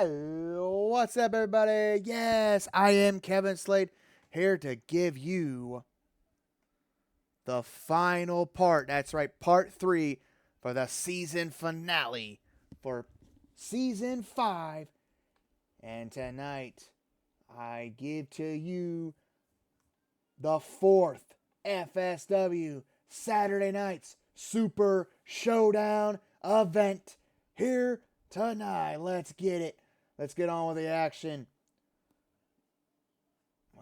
What's up, everybody? Yes, I am Kevin Slade, here to give you the final part. That's right, part 3 for the season finale for season 5. And tonight, I give to you the 4th FSW Saturday Night's Super Showdown event here tonight. Let's get it. Let's get on with the action.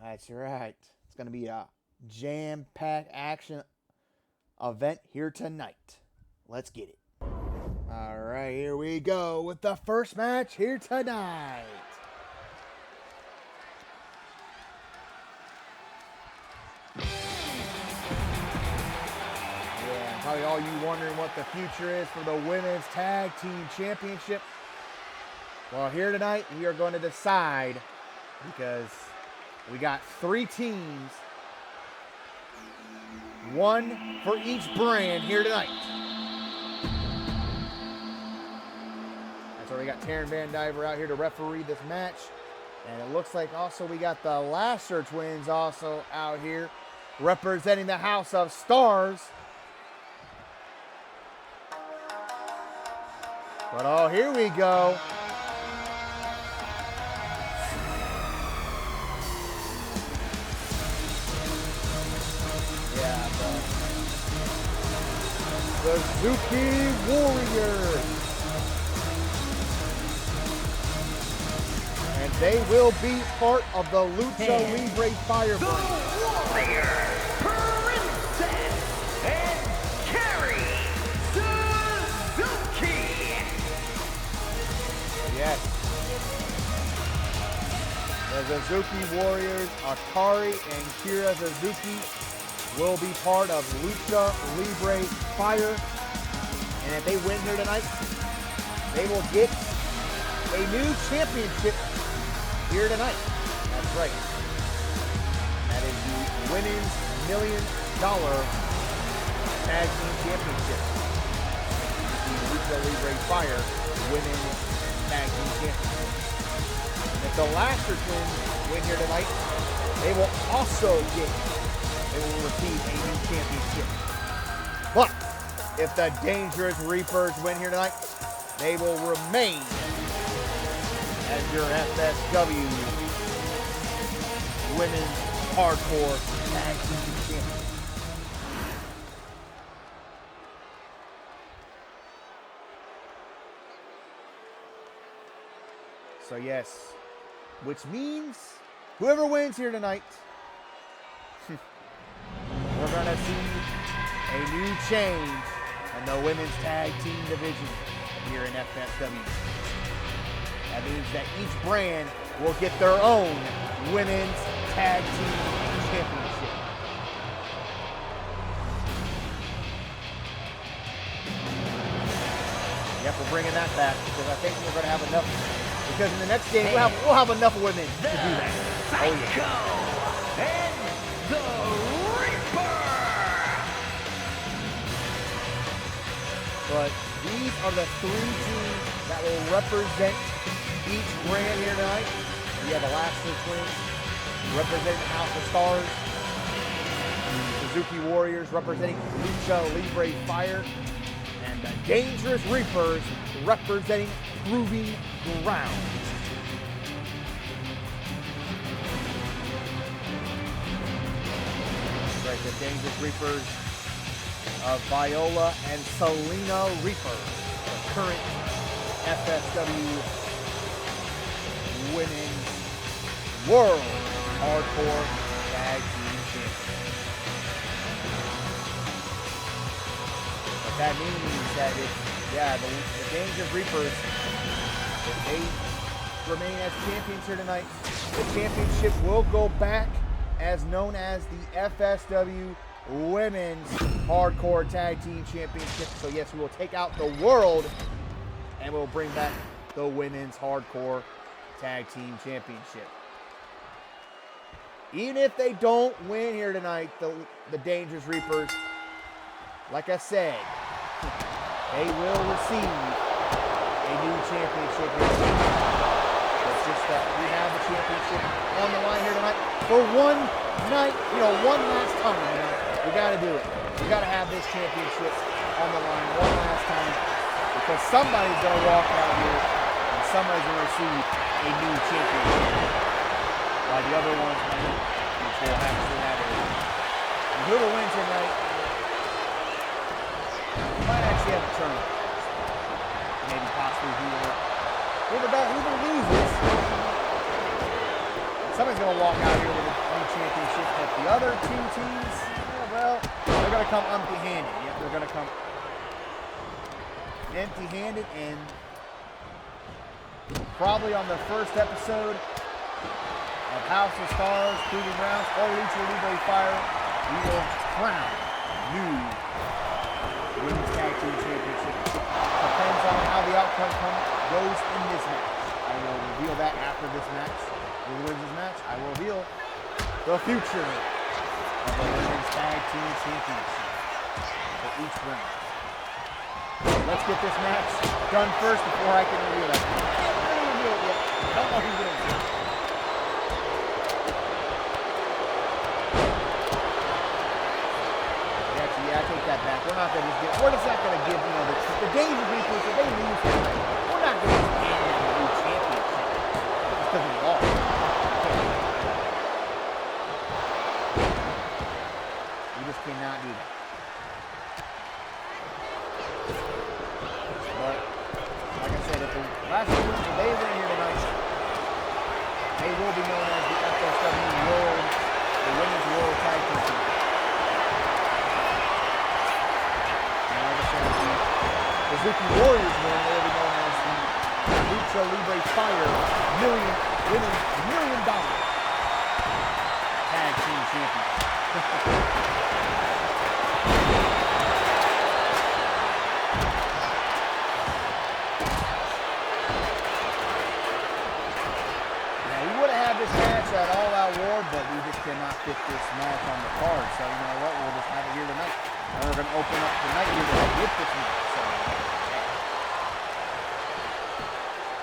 That's right. It's going to be a jam-packed action event here tonight. Let's get it. All right, here we go with the first match here tonight. Yeah, probably all you wondering what the future is for the Women's Tag Team Championship. Well, here tonight, we are going to decide because we got 3 teams, one for each brand here tonight. That's why we got Taryn Van Diver out here to referee this match. And it looks like also we got the Lasser twins also out here representing the House of Stars. But oh, here we go. The Suzuki Warriors. And they will be part of the Lucha Libre Fire the Warrior, Princess, and Carrie Suzuki. Yes. The Suzuki Warriors, Akari and Kira Suzuki, will be part of Lucha Libre Fire. And if they win here tonight, they will get a new championship here tonight. That's right. That is the Women's $1 Million Tag Team Championship. The Lucha Libre Fire Women's Tag Team Championship. If the Lasser twins win here tonight, they will also get they will receive a new championship. But if the Dangerous Reapers win here tonight, they will remain as your FSW Women's Hardcore Tag Team Champions. So yes, which means whoever wins here tonight, we're going to see a new change in the Women's Tag Team Division here in FSW. That means that each brand will get their own Women's Tag Team Championship. Yep, we're bringing that back because I think we're going to have enough. Because in the next game, we'll have enough women to do that. Oh, yeah. And the Reaper. But these are the 3 teams that will represent each brand here tonight. We have the Lasser twins representing the House of Stars, the Suzuki Warriors representing Lucha Libre Fire, and the Dangerous Reapers representing Proving Ground. Right, the Dangerous Reapers of Viola and Selena Reaper, the current FSW Women's World Hardcore Tag Team Champions. But that means that the Dangerous Reapers, if they remain as champions here tonight, the championship will go back as known as the FSW Women's Hardcore Tag Team Championship. So yes, we will take out the World and we'll bring back the Women's Hardcore Tag Team Championship. Even if they don't win here tonight, the Dangerous Reapers, like I said, they will receive a new championship here. for one night, one last time, we got to do it. We got to have this championship on the line one last time because somebody's going to walk out here and somebody's going to receive a new championship. While the other ones which will actually have it. And whoever wins tonight might actually have a tournament. Maybe possibly whoever loses, somebody's going to walk out here with a new championship. But the other two teams, well, they're going to come empty-handed. Yep, they're going to come empty-handed, and probably on the first episode of House of Stars, Proving Grounds, or Lucha Libre Fire, we will crown new Women's Tag Team Championship. Depends on how the outcome goes in this match. I will reveal that after this match. Who wins this match? I will reveal the future of the Women's Tag Team Championship for each round. Let's get this match done first before I can reveal that. I can't reveal it yet. I don't know who wins. Yeah, I take that back. We're not going to just we're just not going to give, the danger people, if they lose tonight, we're not going to just hand them a new championship just because we lost. We just cannot do that. But, like I said, if the last two wins, if they win here tonight, they will be known as the FSW World, the Women's World Tag Team Champions. The Suzuki Warriors win, they will be known as the Lucha Libre Fire winning $1 million Tag Team Champions. Now, we would have had this match at All Out War, but we just cannot fit this match on the card. So, you know what? We'll just have it here tonight. And we're going to open up the night here tonight with this match. So,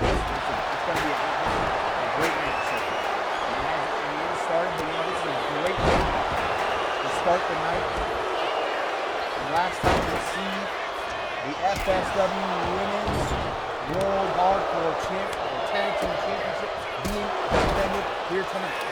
it's going to be a great match. So, it started, but this is a great way to start the night. And last time we see the FSW Women's World Hardcore Tag Team Championship being defended here tonight.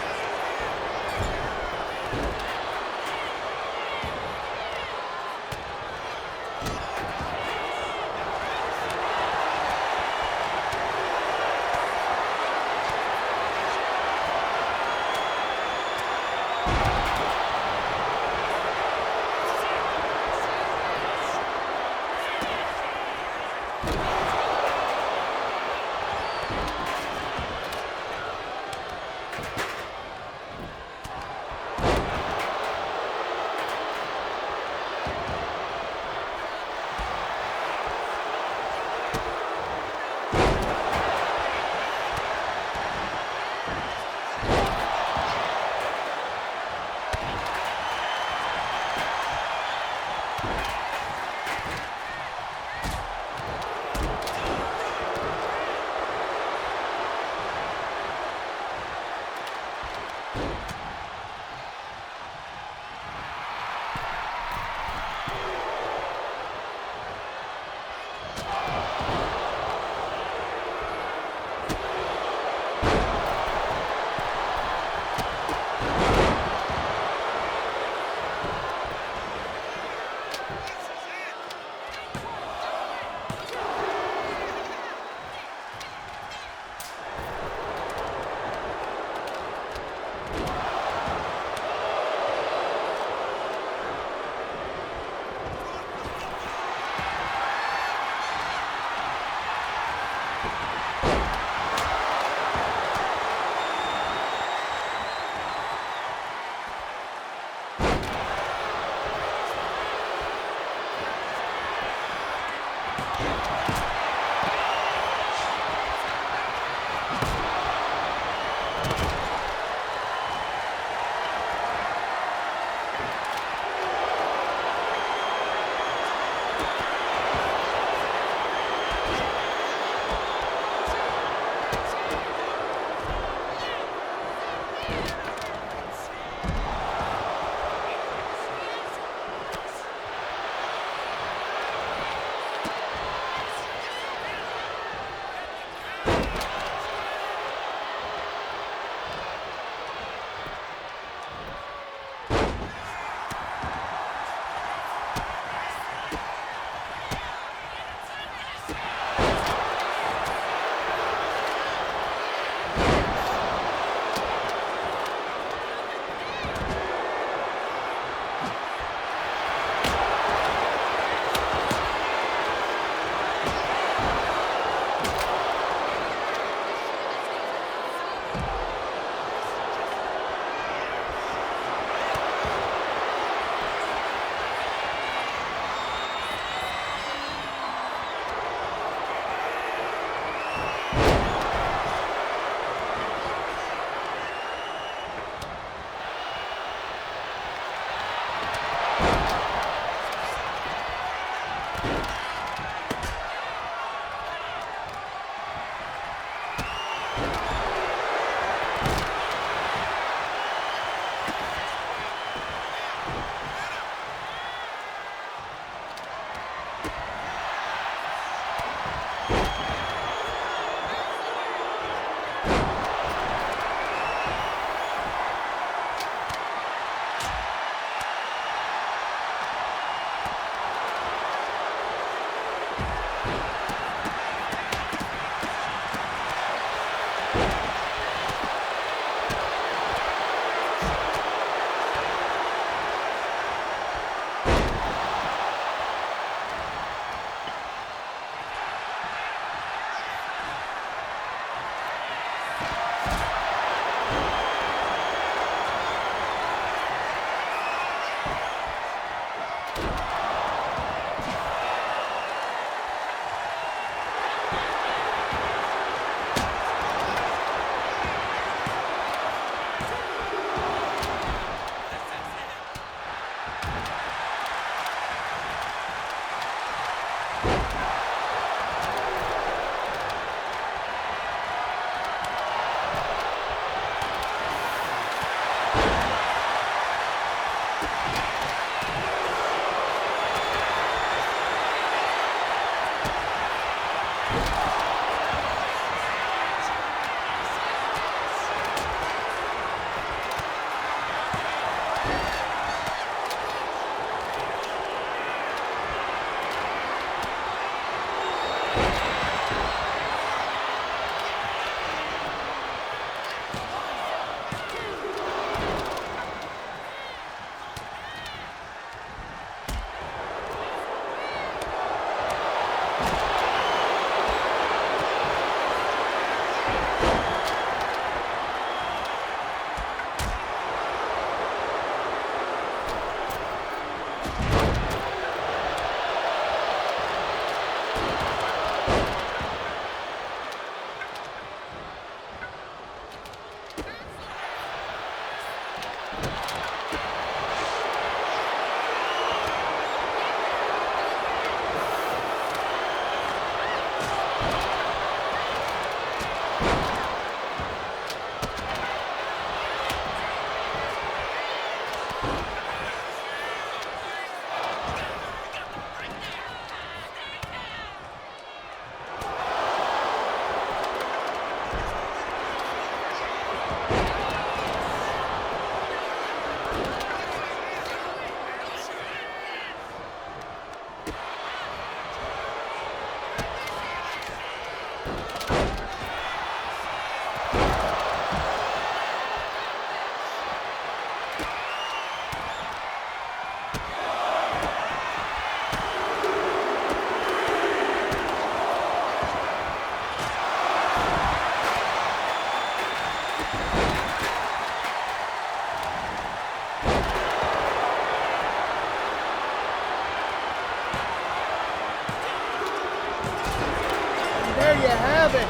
There you have it.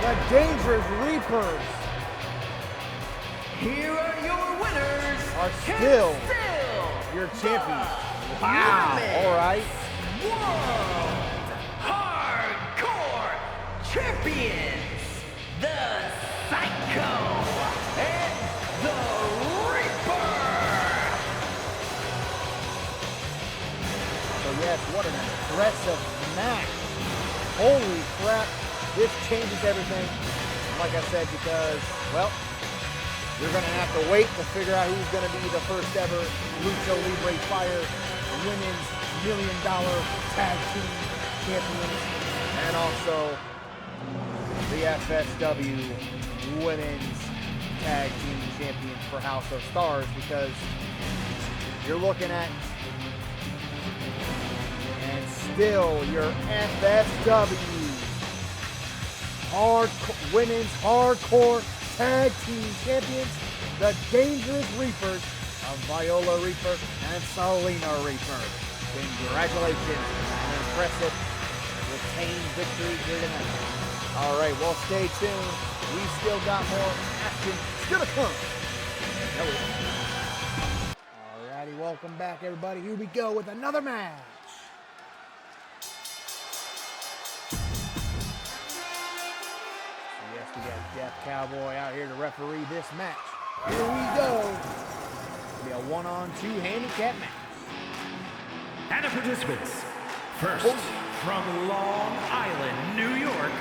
The Dangerous Reapers Here are your winners. are and still still your champions. the Wow. Women's All right. World Hardcore Champions, the Psycho and the Reaper. So yes, what an impressive match. Holy crap. This changes everything. Like I said, because, well, you're going to have to wait to figure out who's going to be the first ever Lucha Libre Fire Women's $1 Million Tag Team Champions, and also the FSW Women's Tag Team Champions for House of Stars, because you're looking at, and still your FSW Women's Hardcore Tag Team Champions, the Dangerous Reapers of Viola Reaper and Selena Reaper. Congratulations on an impressive retained victory here tonight. All right, well, stay tuned. We still got more action still to come. All righty, welcome back, everybody. Here we go with another match. Yes, we got Death Cowboy out here to referee this match. Here we go. It'll be a 1-on-2 handicap match. And the participants, first from Long Island, New York,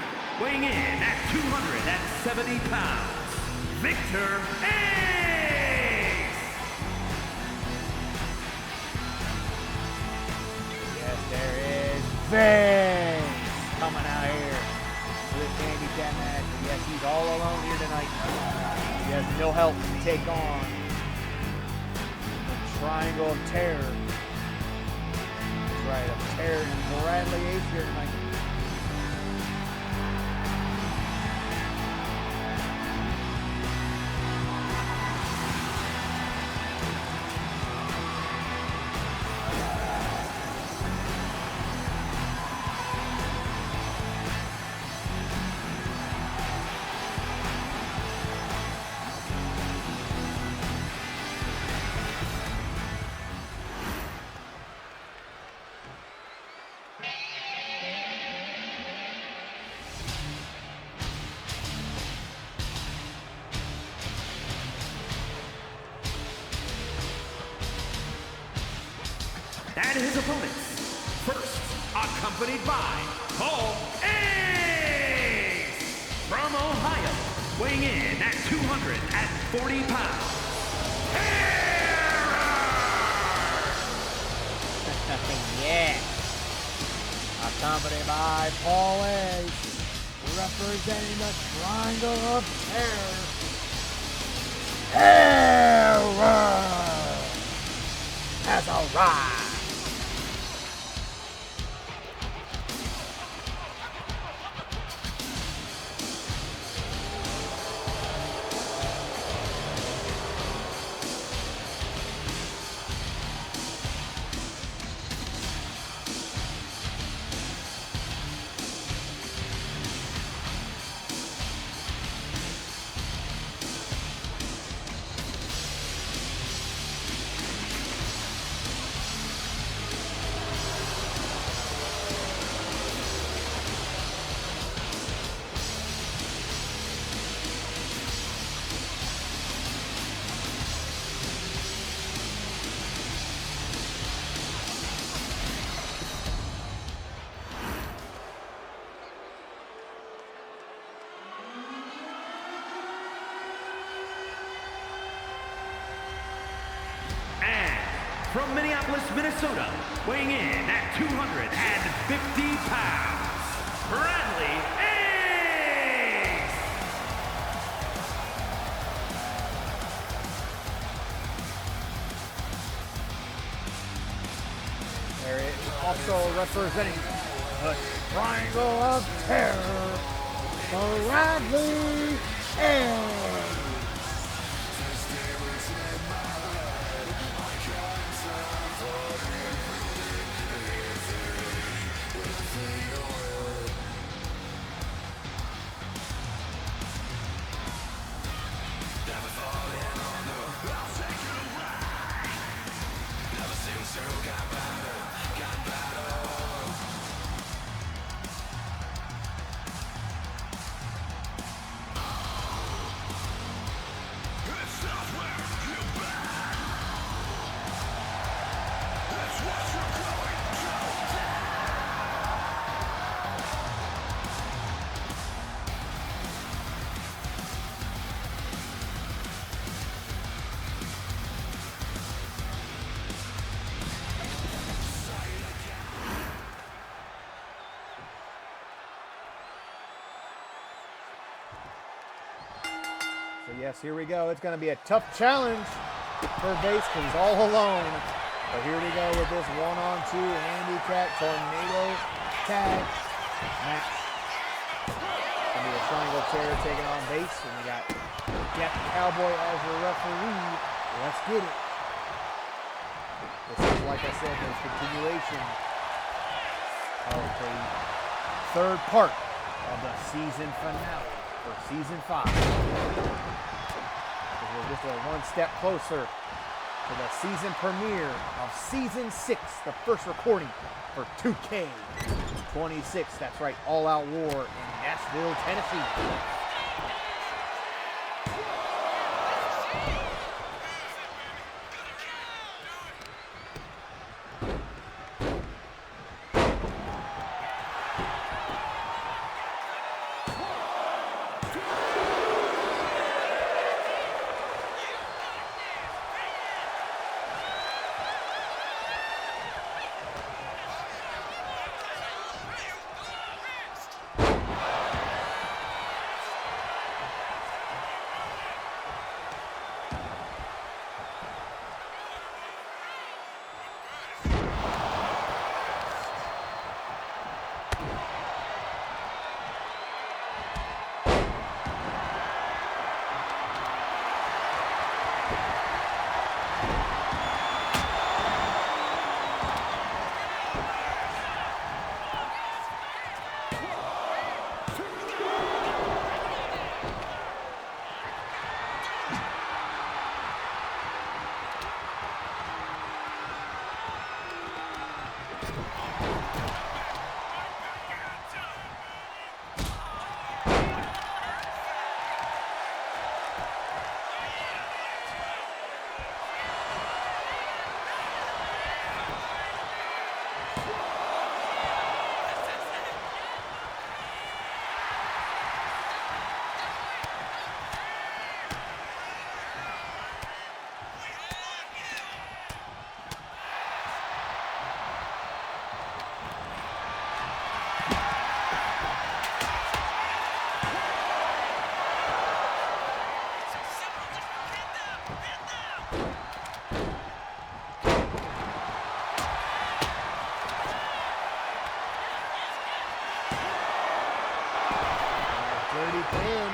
weighing in at 270 pounds, Victor Ace! Yes, there is Vince coming out here for this handicap match. And yes, he's all alone here tonight. He has no help to take on the Triangle of Terror. Right, of Terror and Bradley Ace here tonight. And his opponents, first accompanied by Paul Ace from Ohio, weighing in at 240 pounds. Yeah. Accompanied by Paul Ace, representing the Triangle of Terror. Terror has arrived. From Minneapolis, Minnesota, weighing in at 250 pounds, Bradley Ace! There is also representing the Triangle of Terror, Bradley Ace. So yes, here we go. It's going to be a tough challenge for Base because he's all alone. But here we go with this 1-on-2 handicap tornado tag match. It's going to be a triangle chair taking on base, and we got Jeff Cowboy as the referee. Let's get it. This is, like I said, the continuation of the third part of the season finale for season 5. We're just one step closer to the season premiere of season 6, the first recording for 2K26. That's right, All Out War in Nashville, Tennessee. Dirty pin.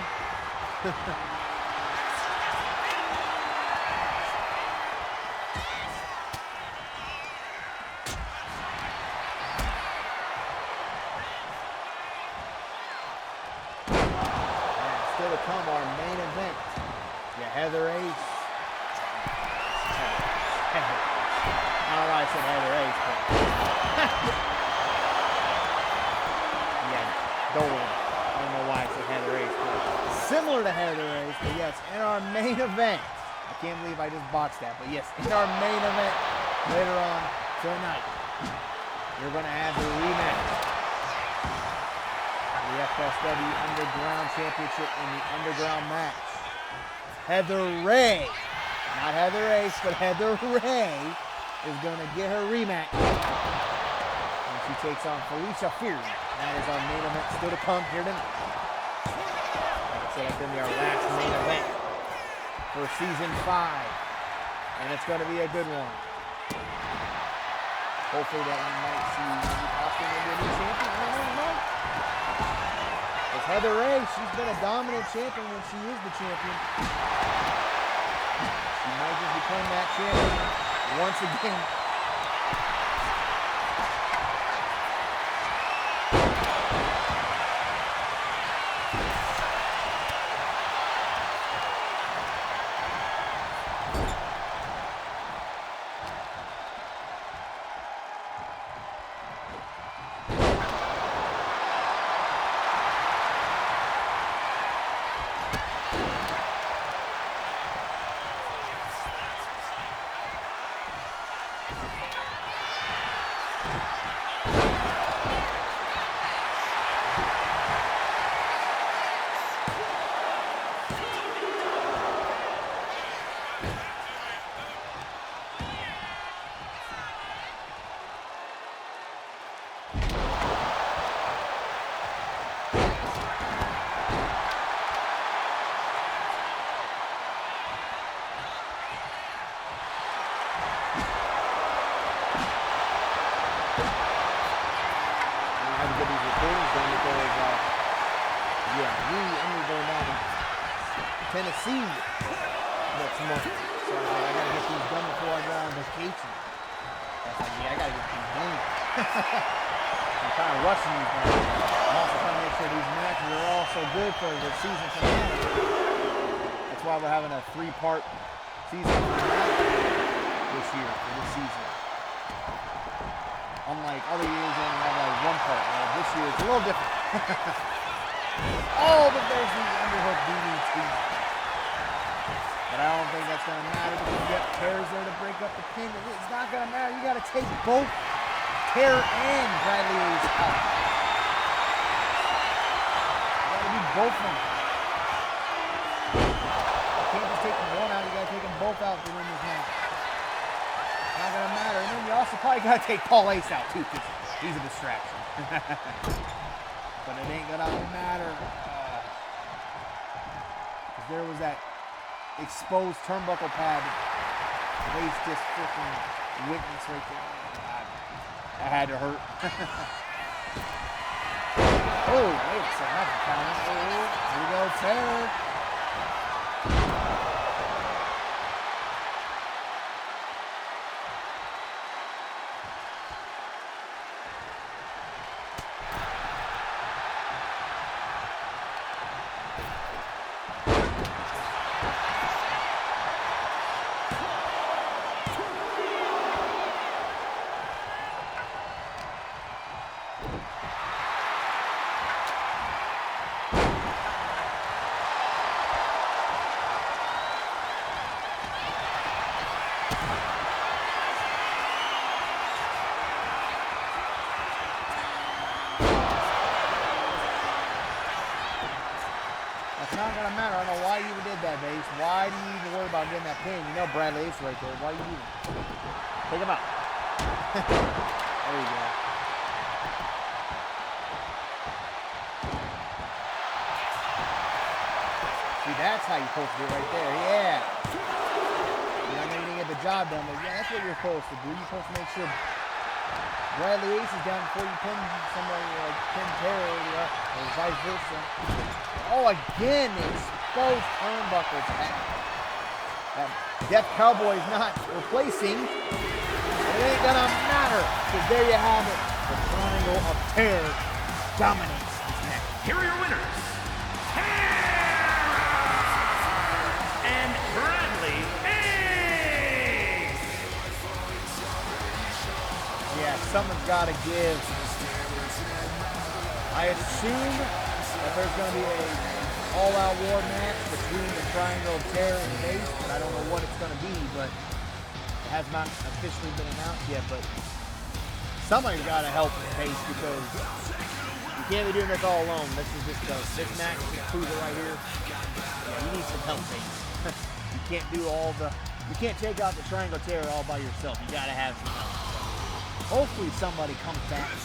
Still to come, our main event. Yeah, Heather Ace. I don't know why I said Heather Ace, but yeah, don't worry. I don't know why I said Heather Ace, but similar to Heather Ace, but yes, in our main event. I can't believe I just botched that, but yes, in our main event later on tonight, you're going to have the rematch. The FSW Underground Championship in the Underground match. Heather Ray, not Heather Ace, but Heather Ray is going to get her rematch. And she takes on Felicia Fury. That is our main event still to come here tonight. Like I said, that's going to be our last main event for season 5. And it's going to be a good one. Hopefully that we might see maybe possibly maybe a new champion. I don't know. Because Heather Ray, she's been a dominant champion when she is the champion. She might just become that champion once again. Tennessee next month. So I was like, I gotta get these done before I go on vacation. I was like, yeah, I gotta get these done. I'm kind of rushing these guys. I'm also trying to make sure these matches are all so good for the season finale. That's why we're having a 3-part season finale this year for this season. Unlike other years, we only have like 1 part. Well, this year it's a little different. Oh, but there's the underhook DDT. But I don't think that's going to matter because you get Terror's there to break up the pin. It's not going to matter. You got to take both Terror and Bradley Ace out. You got to do both of them. You can't just take one out. You got to take them both out to win this match. It's not going to matter. And then you also probably got to take Paul Ace out too because he's a distraction. But it ain't gonna matter. Cause there was that exposed turnbuckle pad. Ace just freaking witness right there. That had to hurt. Oh, wait a second. That's a counter. Oh, here we go, Terror. It's not going to matter. I don't know why you even did that, Ace. Why do you even worry about getting that pin? You know Bradley Ace right there. Why you even? Take him out. There you go. See, that's how you're supposed to do it right there. Yeah. You know, I know you didn't get the job done, but yeah, that's what you're supposed to do. You're supposed to make sure Bradley Ace is down before you pin somebody like pin Terror or vice versa. Oh, again, exposed turnbuckles. That Death Cowboy's not replacing. It ain't gonna matter, because there you have it. The Triangle of Terror dominates this match. Here are your winners, Terror and Bradley Ace. Yeah, someone's gotta give. I assume that there's going to be a all-out war match between the Triangle of Terror and Ace, but I don't know what it's going to be, but it has not officially been announced yet, but somebody's got to help Ace because you can't be doing this all alone. This is just this match is cruiser right here. Yeah, you need some help, Ace. You can't do you can't take out the Triangle of Terror all by yourself. You got to have some help. So hopefully somebody comes back and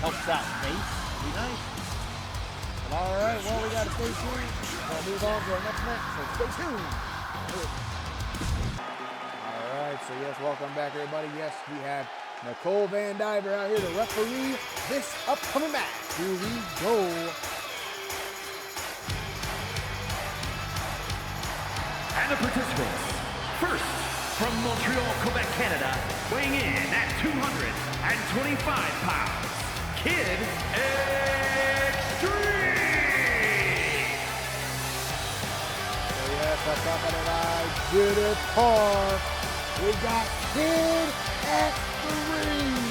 helps out Ace. Be nice. But all right, well, we got to stay tuned. We'll move on to our next match, so stay tuned. All right, so yes, welcome back, everybody. Yes, we have Nicole Van Diver out here to referee this upcoming match. Here we go. And the participants, first, from Montreal, Quebec, Canada, weighing in at 225 pounds, Kid Extreme! So yes, that's up at I did it hard. We got Kid Extreme.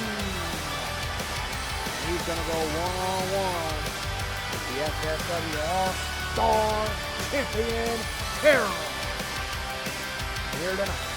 He's gonna go one-on-one with the FSW All-Star Champion Terror. Here tonight.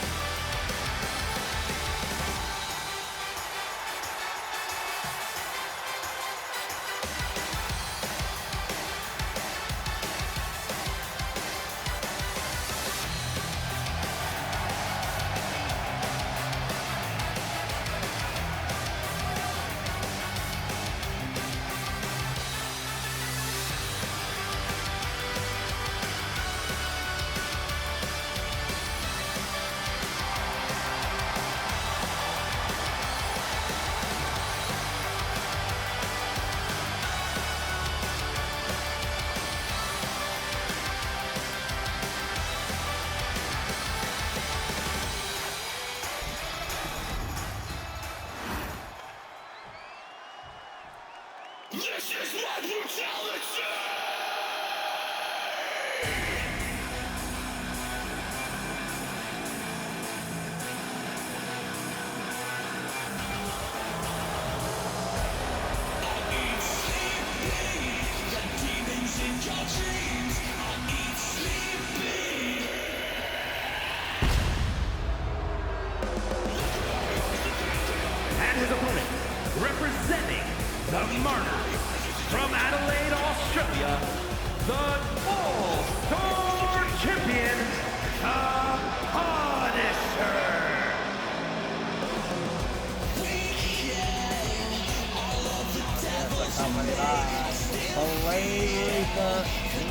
Slade Reaper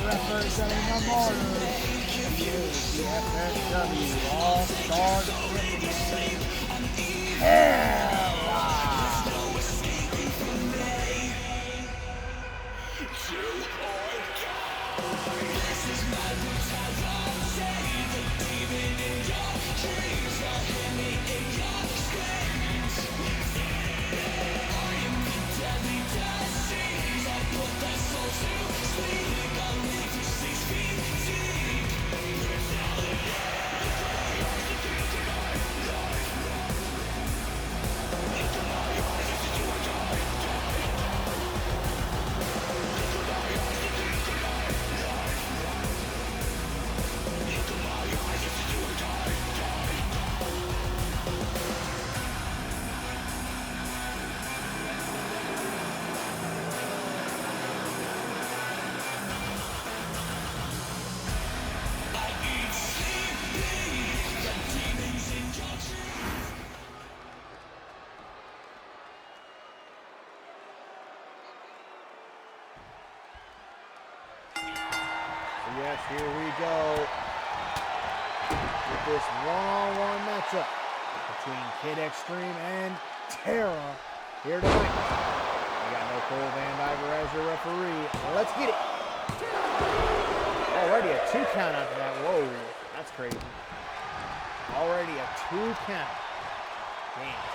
representing the Martyrs. He is the FSW All-Star Champion. Hell! Yes, here we go with this one-on-one matchup between Kid Extreme and Tara here tonight. We got Nicole Van Diver as your referee. Let's get it. Already a 2 count after that. Whoa, that's crazy. Already a 2 count. Damn.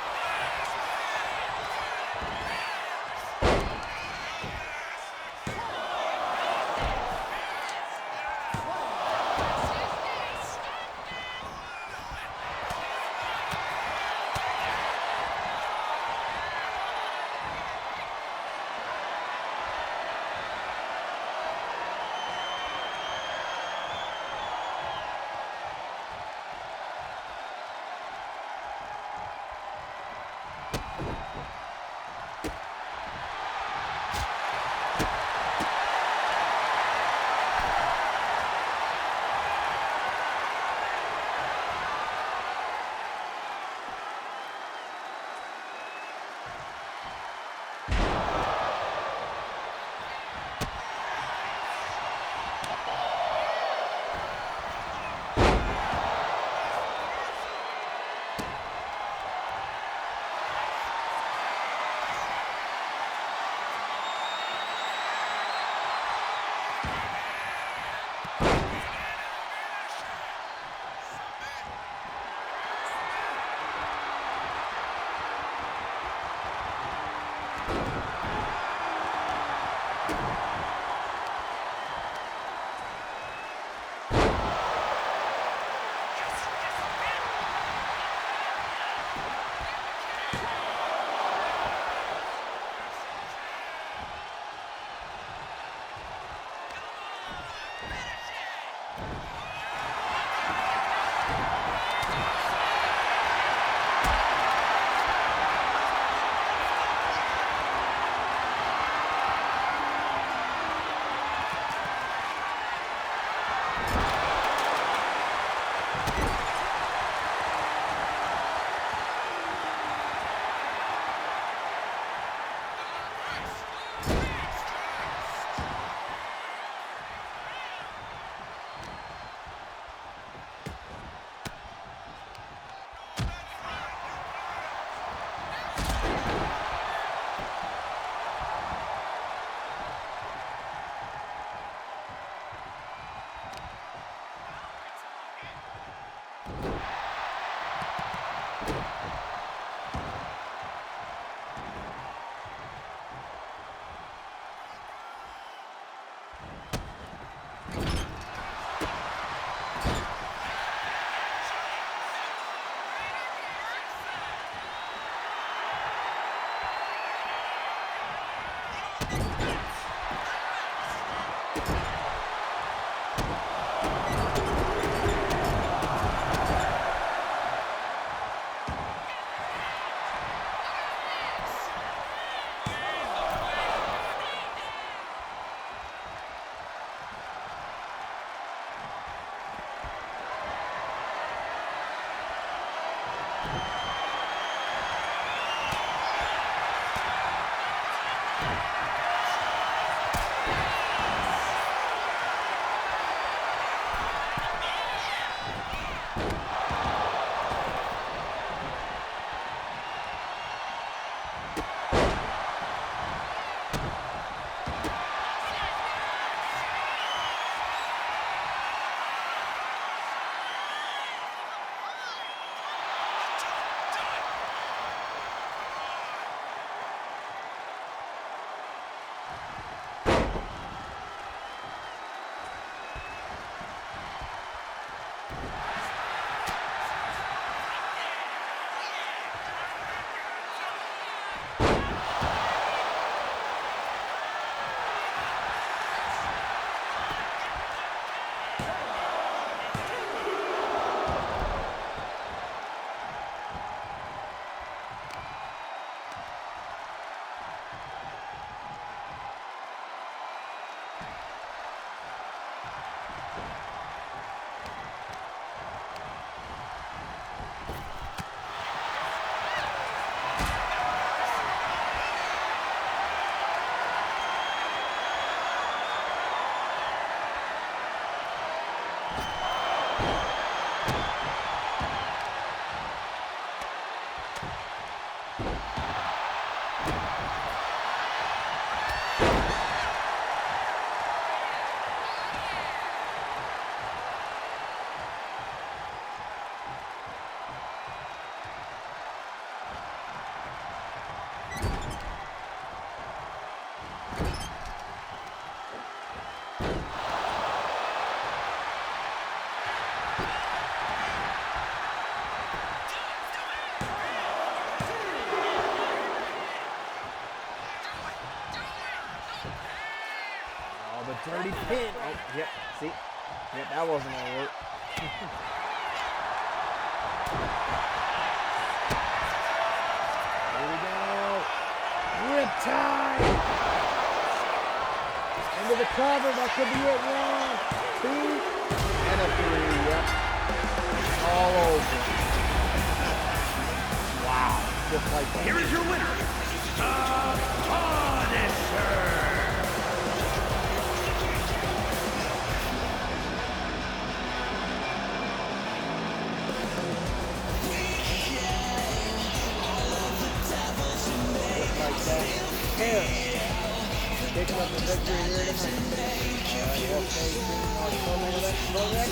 be pinned. Oh, yep. See? Yep, that wasn't going to work. Here we go. Riptide. Into the cover. That could be it. 1, 2, and a 3. Yep. All over. Wow. Just like that. Here is your winner, the Punisher. Like that. Here. Picking up the victory here tonight. Alright, we'll stay tuned on the main event program.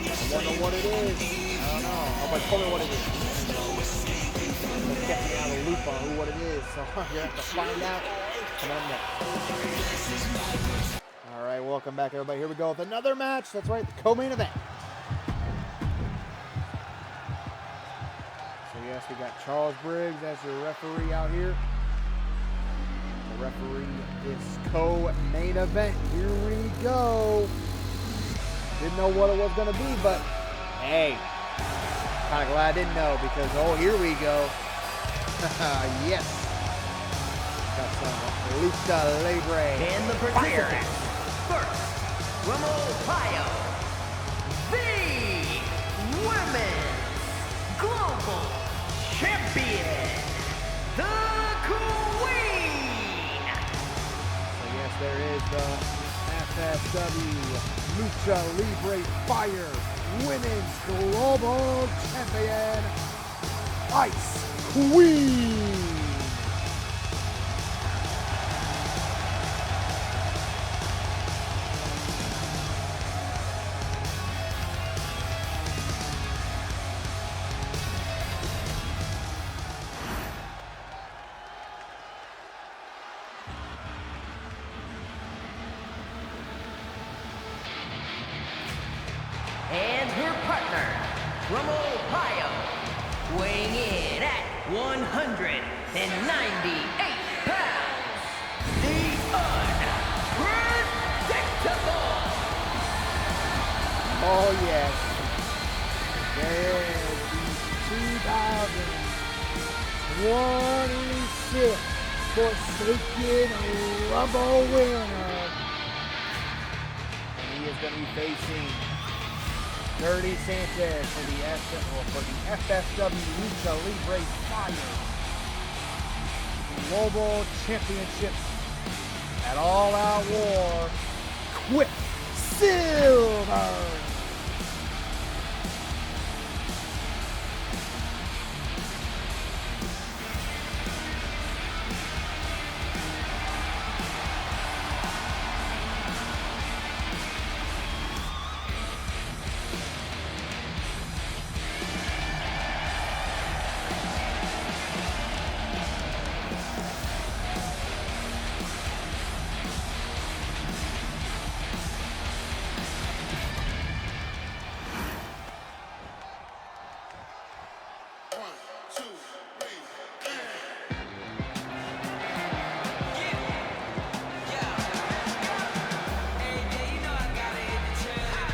I wonder what it is. I don't know. Nobody told me what it is. They kept me out of the loop on what it is, so you have to find out. Come on next. Alright, welcome back everybody. Here we go with another match. That's right, the co-main event. So yes, we got Charles Briggs as your referee out here. The referee this co-main event. Here we go. Didn't know what it was going to be, but hey, kind of glad I didn't know because, oh, here we go. Yes. Got some Lucha Libre. And the participants. First, from Ohio, the Women's Global Champion, the Queen. So yes, there is the FSW Lucha Libre Fire Women's Global Champion, Ice Queen. And her partner, from Ohio, weighing in at 198 pounds, the unpredictable. Oh yes, there is the 2026 Forsaken Rumble winner. And he is going to be facing Dirty Sanchez for the FSW Lucha Libre Fire Global Championship at All Out War. Quicksilver.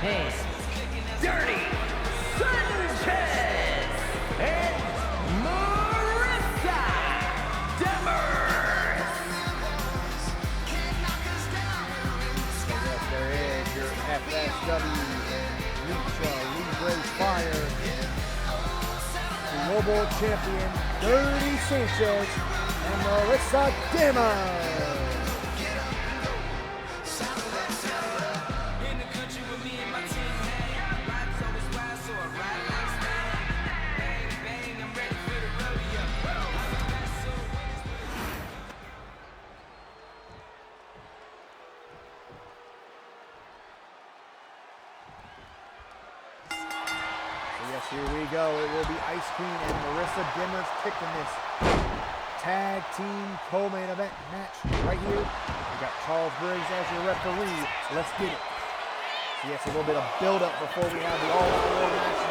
And Dirty Sanchez and Marissa Demers. Yes, there is your FSW Lucha Libre Fire Global Champion Dirty Sanchez and Marissa Demers. Yes, here we go. It will be Ice Queen and Marissa Demers kicking this tag team co-main event match right here. We got Charles Briggs as your referee. Let's get it. So yes, a little bit of build-up before we have the all-out war match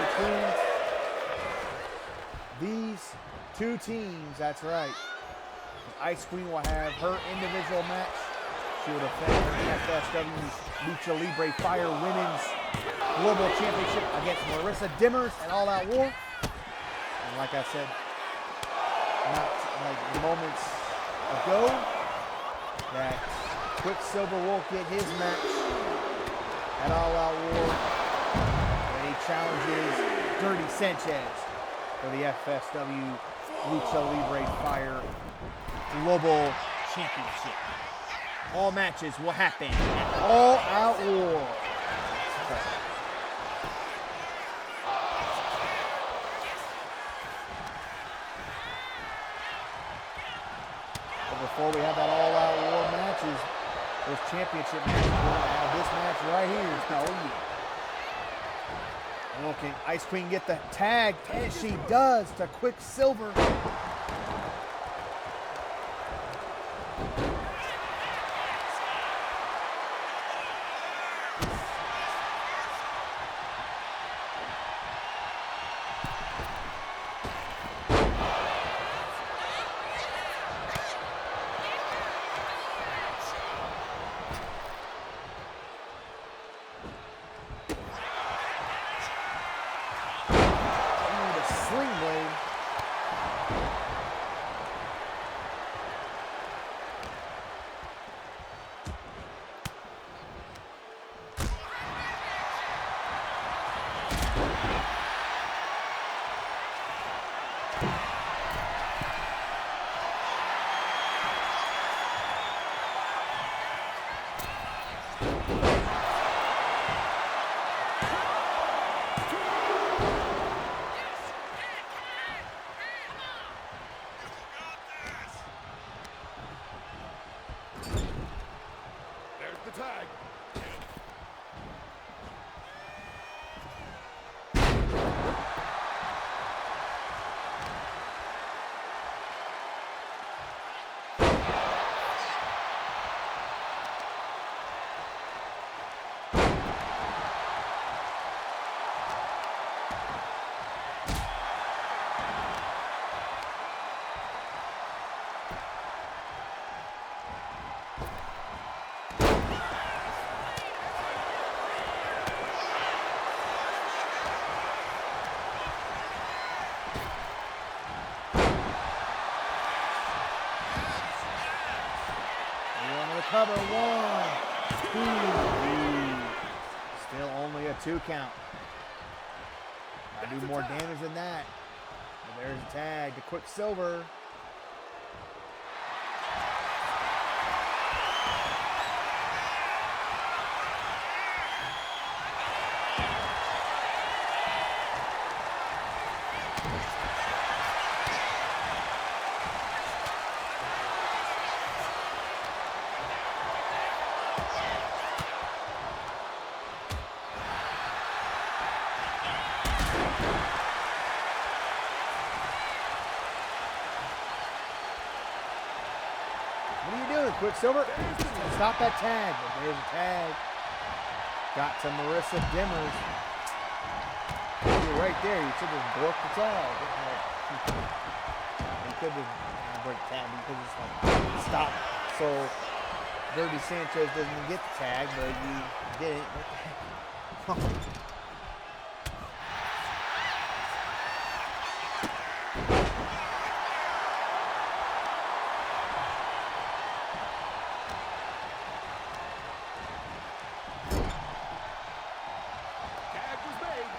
between these two teams. That's right. Ice Queen will have her individual match She will defend her FSW Lucha Libre Fire Women's Global Championship against Marissa Dimmers at All Out War. And like I said, not like moments ago, that Quicksilver will get his match at All Out War when he challenges Dirty Sanchez for the FSW Lucha Libre Fire Global Championship. All matches will happen at All Out War. But before we have that All Out War matches, those championship matches, we're going to have this match right here. Oh, yeah. Well, can Ice Queen get the tag? And she does to Quicksilver. Sling blade. There's the tag. Cover 1, 2. Still only a 2 count. I do more damage than that. But there's a tag to Quicksilver. What are you doing, Quicksilver? Stop that tag. But there's a tag. Got to Marissa Dimmers. You're right there. You should have broke the tag. You could have break the tag. You could just like stop. So Dirty Sanchez doesn't even get the tag, but you did it. What the heck? Tag was made.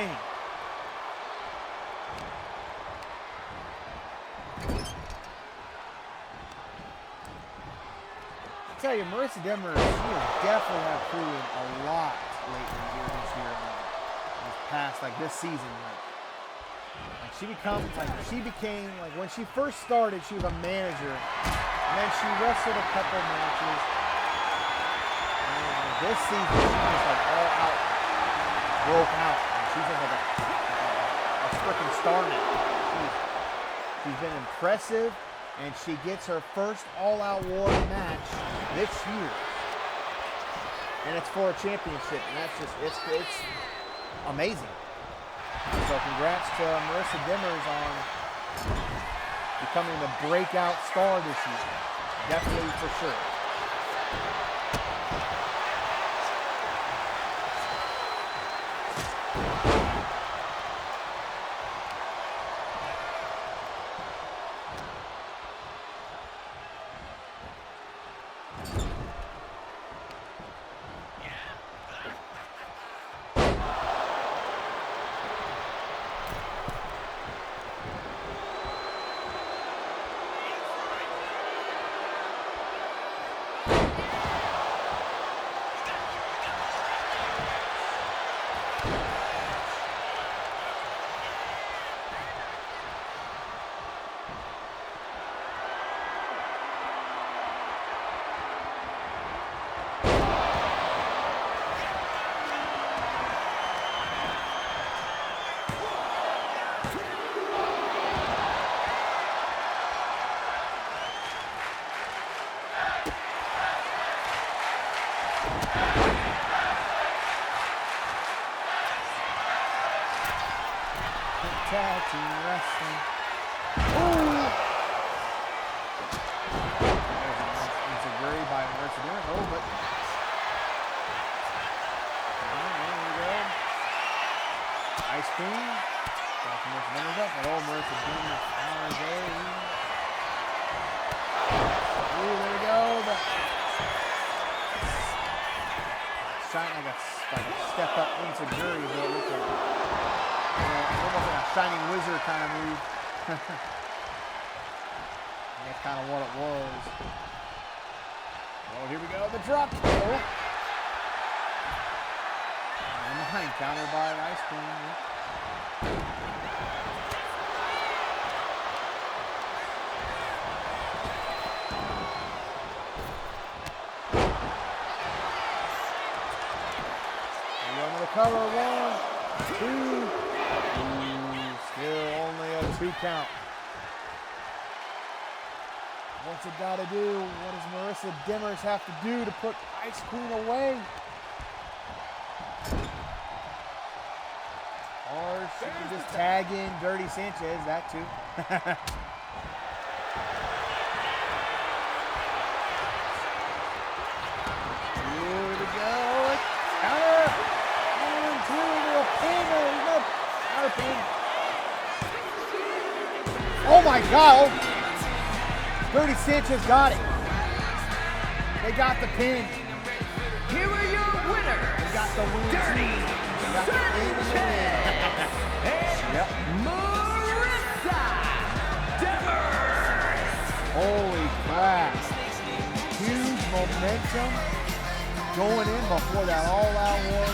Dang. I tell you, Marissa Demers, she has definitely have proven a lot lately here this year. This past, like this season, like she became like when she first started, she was a manager, and then she wrestled a couple matches. And this season, she was like all out, broke out, and she's like a freaking star now. She's been impressive. And she gets her first all-out war match this year. And it's for a championship. And that's just, it's amazing. So congrats to Marissa Demers on becoming the breakout star this year. Definitely for sure. Tag team wrestling. Ooh! It's a great by Marissa Demers. Oh, but there we go. Ice cream. Got Marissa Demers up, but Marissa Demers on there. Ooh, there we go. Shine like a step up into Jury is what it looks like. Almost like a Shining Wizard kind of move. That's kind of what it was. Oh, here we go. The drop. Oh. And behind, countered by an ice cream. We're on the cover. 1, 2. Still only a 2 count. What's it got to do? What does Marissa Demers have to do to put Ice Queen away? Or she can just tag in Dirty Sanchez, that too. Here we go. Counter. 1, 2, little pin. There's no counter pin. Oh my God! Dirty Sanchez got it. They got the pin. Here are your winners. They got the win. Dirty Sanchez Yep. Marissa Demers. Holy crap! Huge momentum going in before that all-out war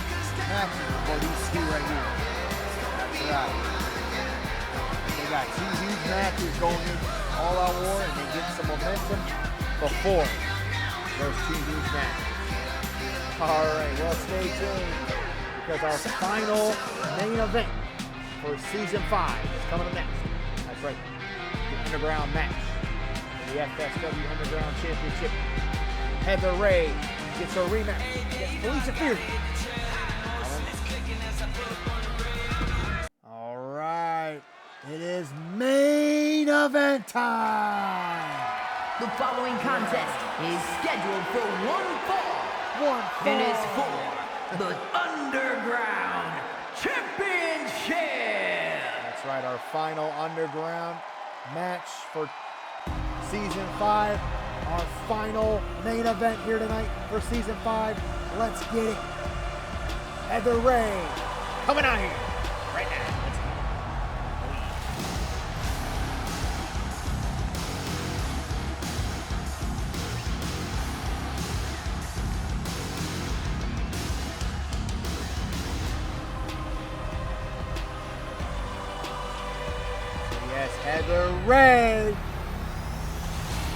match for these two right here. That's right. They got 2 huge matches going in all-out war, and they get some momentum before those 2 huge matches. All right, well, stay tuned because our final main event for Season 5 is coming up next. That's right, the Underground match for the FSW Underground Championship. Heather Ray gets her rematch against Felicia Fury. All right. It is main event time. The following contest is scheduled for one fall. And is for the Underground Championship. That's right, our final Underground match for Season 5. Our final main event here tonight for Season 5. Let's get it. Heather Ray coming out here right now. Let's go. Yes, Heather Ray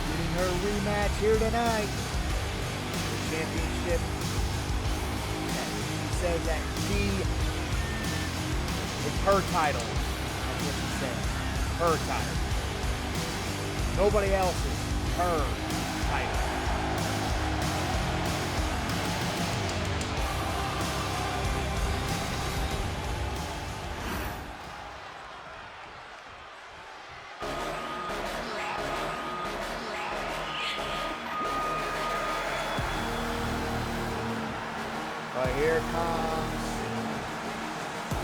getting her rematch here tonight. The championship. She says that it's her title. That's what she said. Her title. Nobody else's. Her title. But here comes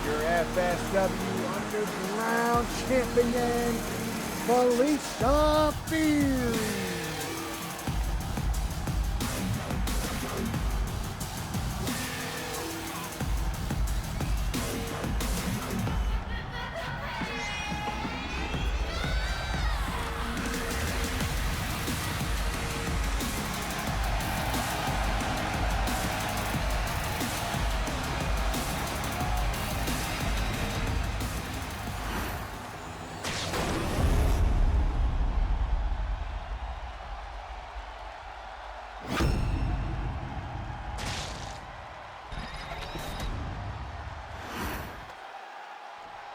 your FSW Underground Champion, Felicia Fury.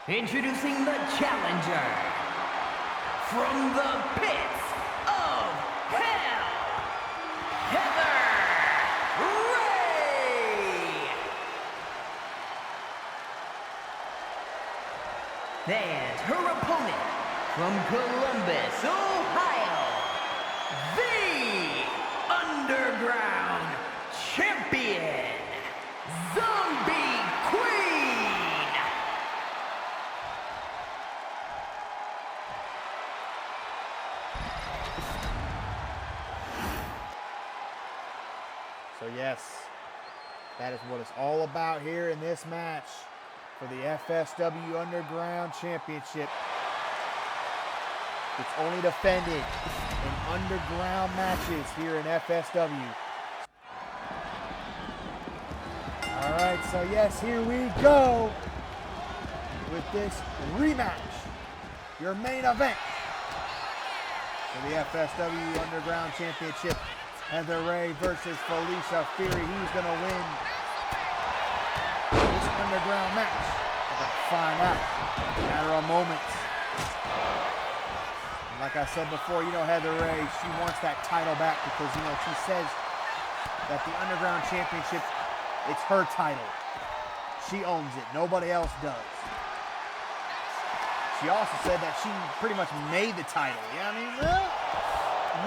Introducing the challenger from the pits of hell, Heather Ray. And her opponent from Columbus, Ohio, the Underground Champion, Zombie Queen. So yes, that is what it's all about here in this match for the FSW Underground Championship. It's only defended in underground matches here in FSW. All right, so yes, here we go with this rematch. Your main event for the FSW Underground Championship. Heather Ray versus Felicia Fury. Who's going to win this underground match? We're going to find out in a matter of moments. And like I said before, you know Heather Ray, she wants that title back because, you know, she says that the Underground Championship, it's her title. She owns it. Nobody else does. She also said that she pretty much made the title. Yeah, I mean, well,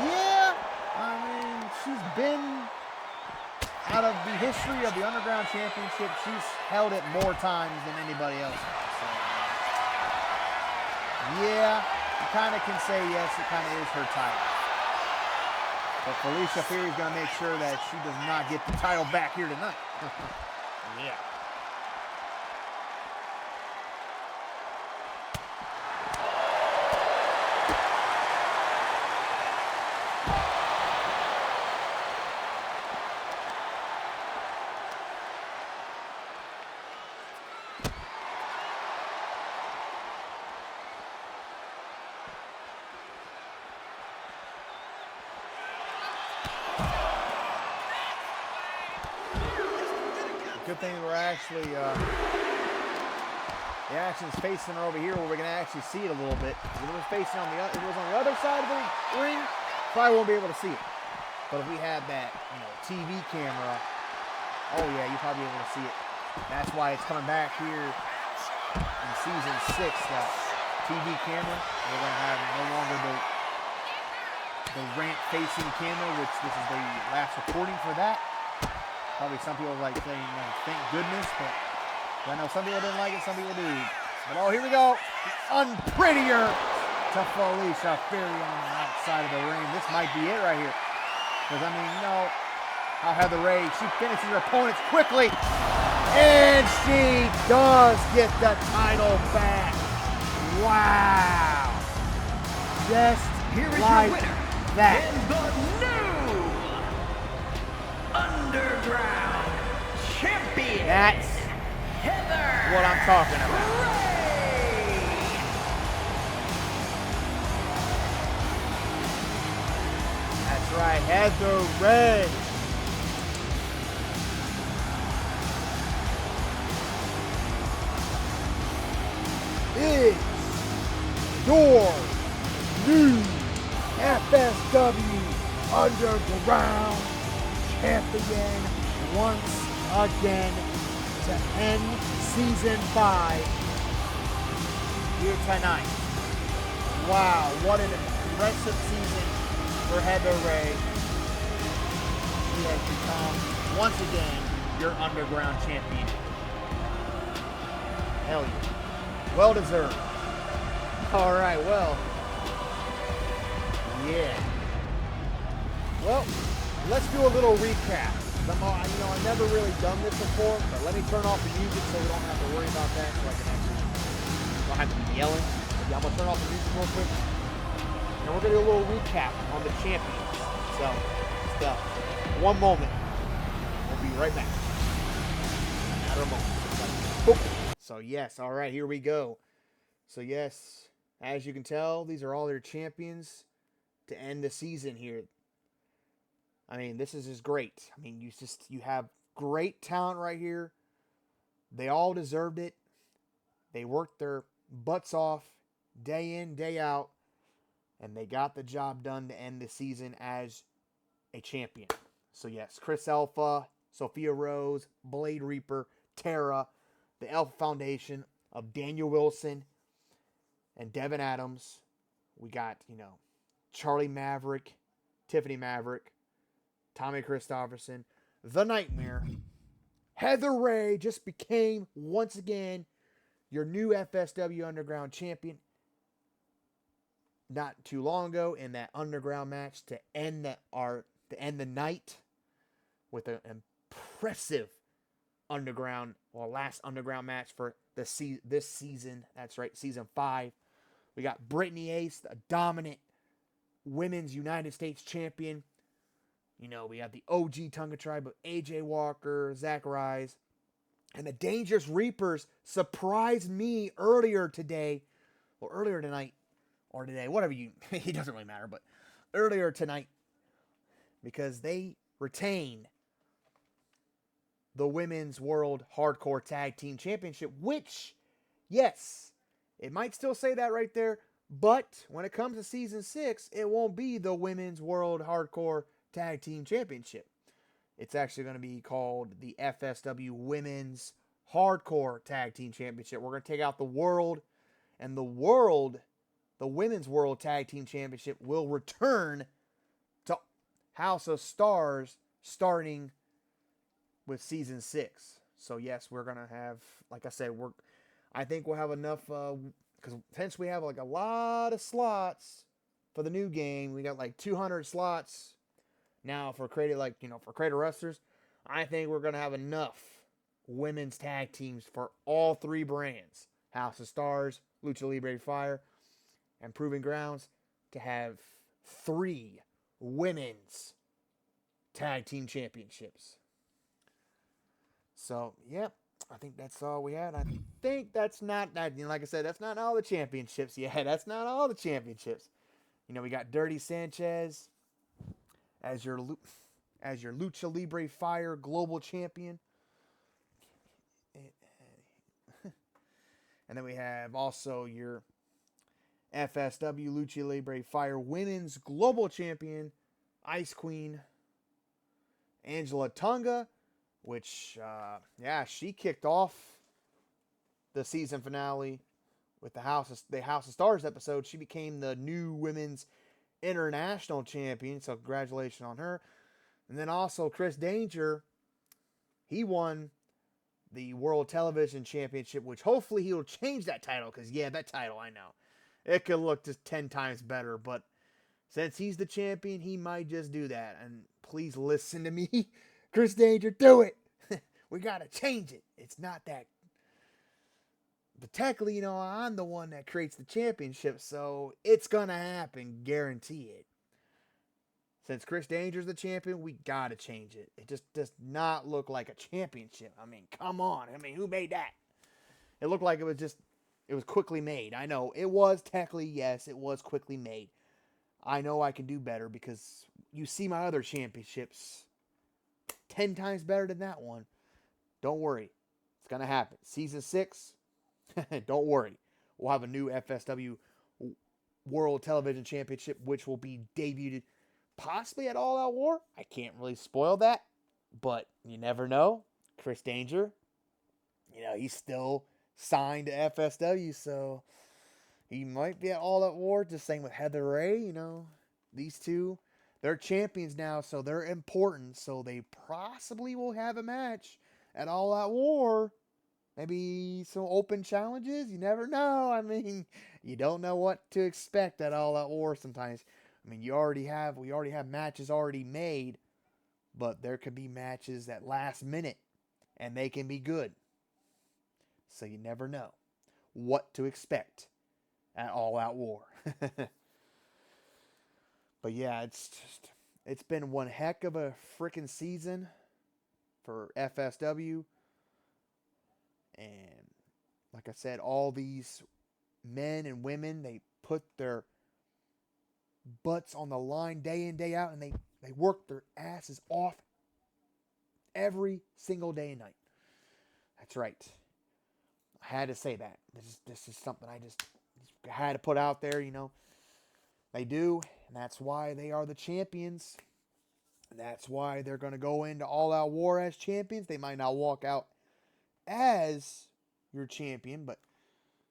yeah. I mean, she's been out of the history of the Underground Championship. She's held it more times than anybody else has. So, yeah, you kind of can say yes, it kind of is her title. But Felicia Fury is going to make sure that she does not get the title back here tonight. Yeah. Good thing we're actually, the action's facing over here where we can actually see it a little bit. If it was facing on if it was on the other side of the ring, probably won't be able to see it. But if we had that, you know, TV camera, oh yeah, you'll probably be able to see it. That's why it's coming back here in season 6, that TV camera. We're gonna have no longer the ramp facing camera, which this is the last recording for that. Probably some people like saying, you know, thank goodness, but I know some people didn't like it, some people do. But oh, here we go. Unprettier to Felicia Fury on the outside of the ring. This might be it right here. Because, I mean, you know, how Heather Ray, she finishes her opponents quickly. And she does get the title back. Wow. Just Here is like your winner, that. and the new Underground Champion. That's Heather what I'm talking about. Ray. That's right, Heather Ray. Is your new FSW Underground Champion once again to end Season 5 here tonight. Wow, what an impressive season for Heather Ray. She has become, once again, your Underground Champion. Hell yeah. Well deserved. All right, well. Yeah. Well, let's do a little recap. I've never really done this before, but let me turn off the music so we don't have to worry about that. So I can actually don't have to be yelling. But yeah, I'm gonna turn off the music real quick. And we're gonna do a little recap on the champions. So, just one moment. We'll be right back. Another moment. Boop. So yes, all right, here we go. So yes, as you can tell, these are all their champions to end the season here. I mean, this is just great. I mean, you have great talent right here. They all deserved it. They worked their butts off day in, day out, and they got the job done to end the season as a champion. So yes, Chris Alpha, Sophia Rose, Blade Reaper, Tara, the Alpha Foundation of Daniel Wilson and Devin Adams. We got, Charlie Maverick, Tiffany Maverick, Tommy Christopherson, The Nightmare. Heather Ray just became, once again, your new FSW Underground Champion. Not too long ago in that Underground match to end the night with an impressive last Underground match for this season. That's right, Season 5. We got Brittany Ace, the dominant Women's United States Champion. We have the OG Tonga Tribe of AJ Walker, Zach Rise, and the Dangerous Reapers surprised me earlier tonight, or today, whatever it doesn't really matter, but earlier tonight, because they retain the Women's World Hardcore Tag Team Championship, which, yes, it might still say that right there, but when it comes to Season 6, it won't be the Women's World Hardcore Tag Team Championship. It's actually going to be called the FSW Women's Hardcore Tag Team Championship. We're going to take out the World, and the Women's World Tag Team Championship will return to House of Stars starting with Season 6. So yes, we're going to have, like I said, I think we'll have enough, because since we have a lot of slots for the new game, we got 200 slots now for creative wrestlers. I think we're going to have enough women's tag teams for all three brands, House of Stars, Lucha Libre Fire, and Proving Grounds, to have 3 women's tag team championships. So, yep. I think that's all we had. I think that's not that. Like I said, that's not all the championships. Yeah, that's not all the championships. We got Dirty Sanchez as your Lucha Libre Fire Global Champion, and then we have also your FSW Lucha Libre Fire Women's Global Champion, Ice Queen Angela Tonga, which, she kicked off the season finale with the House of Stars episode. She became the new Women's International Champion, so congratulations on her. And then also Chris Danger, he won the World Television Championship, which hopefully he'll change that title, because, that title, I know, it could look just 10 times better, but since he's the champion, he might just do that. And please listen to me. Chris Danger, do it. We got to change it. It's not that. But technically, I'm the one that creates the championship, so it's going to happen. Guarantee it. Since Chris Danger's the champion, we got to change it. It just does not look like a championship. I mean, come on. I mean, who made that? It looked like it was quickly made. I know. It was technically, yes, it was quickly made. I know I can do better because you see my other championships 10 times better than that one. Don't worry. It's going to happen. Season 6, don't worry. We'll have a new FSW World Television Championship, which will be debuted possibly at All Out War. I can't really spoil that, but you never know. Chris Danger, he's still signed to FSW, so he might be at All Out War. Just same with Heather Ray, these two, they're champions now, so they're important. So they possibly will have a match at All Out War. Maybe some open challenges. You never know. I mean, you don't know what to expect at All Out War sometimes. I mean, we already have matches already made, but there could be matches at last minute, and they can be good. So you never know what to expect at All Out War. But yeah, it's been one heck of a freaking season for FSW. And like I said, all these men and women, they put their butts on the line day in, day out, and they work their asses off every single day and night. That's right. I had to say that. This is something I just had to put out there, They do, and that's why they are the champions. And that's why they're going to go into All Out War as champions. They might not walk out as your champion, but